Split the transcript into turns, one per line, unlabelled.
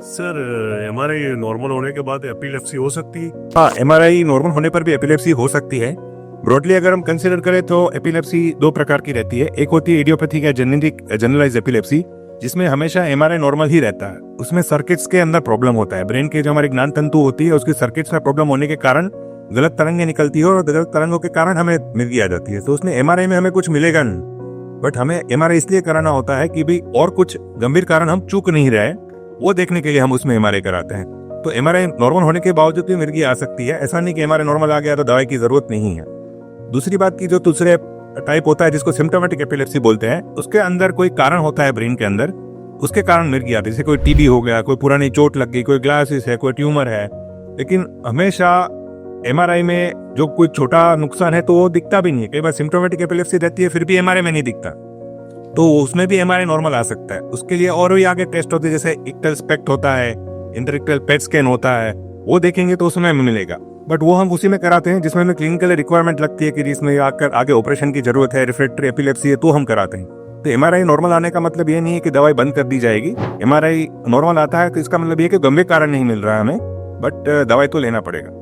Sir MRI normal होने के बाद एपिलेप्सी हो सकती है?
हाँ, एमआरआई नॉर्मल होने पर भी एपिलेप्सी हो सकती है। ब्रॉडली अगर हम कंसीडर करें तो एपिलेप्सी दो प्रकार की रहती है। एक होती है इडियोपैथिक या जनरलाइज एपिलेप्सी, जिसमें हमेशा एमआरआई नॉर्मल ही रहता है। उसमें सर्किट्स के अंदर प्रॉब्लम होता है। ब्रेन के जो हमारी ज्ञान तंतु होती है उसकी सर्किट्स में प्रॉब्लम होने के कारण गलत तरंगें निकलती है और गलत तरंगों के कारण हमें मिर्गी आ जाती है। तो उसमें एमआरआई में हमें कुछ मिलेगा नहीं, बट हमें एमआरआई इसलिए कराना होता है कि भाई और कुछ गंभीर कारण हम चूक नहीं रहे, वो देखने के लिए हम उसमें एमआरआई कराते हैं। तो एमआरआई नॉर्मल होने के बावजूद भी मिर्गी आ सकती है। ऐसा नहीं कि एमआरआई नॉर्मल आ गया तो दवाई की जरूरत नहीं है। दूसरी बात की जो दूसरे टाइप होता है जिसको सिम्टोमेटिक एपिलेप्सी बोलते हैं, उसके अंदर कोई कारण होता है ब्रेन के अंदर, उसके कारण मिर्गी आती है। जैसे कोई टीबी हो गया, कोई पुरानी चोट लग गई, कोई ग्लासिस है, कोई ट्यूमर है। लेकिन हमेशा एमआरआई में जो कोई छोटा नुकसान है तो वो दिखता भी नहीं है। कई बार सिम्टोमेटिक एपिलेप्सी रहती है फिर भी एमआरआई में नहीं दिखता, तो उसमें भी एमआरआई नॉर्मल आ सकता है। उसके लिए और भी आगे टेस्ट होते हैं, जैसे इक्टल स्पेक्ट होता है, इंटरइक्टल पेट स्कैन होता है, वो देखेंगे तो उसमें मिलेगा। बट वो हम उसी में कराते हैं जिसमें हमें क्लिनिकल रिक्वायरमेंट लगती है कि जिसमें आकर आगे ऑपरेशन की जरूरत है, रिफ्रैक्टरी एपिलेप्सी है, तो हम कराते हैं। तो एमआरआई नॉर्मल आने का मतलब ये नहीं है कि दवाई बंद कर दी जाएगी। एमआरआई नॉर्मल आता है तो इसका मतलब ये कि गंभीर कारण नहीं मिल रहा है हमें, बट दवाई तो लेना पड़ेगा।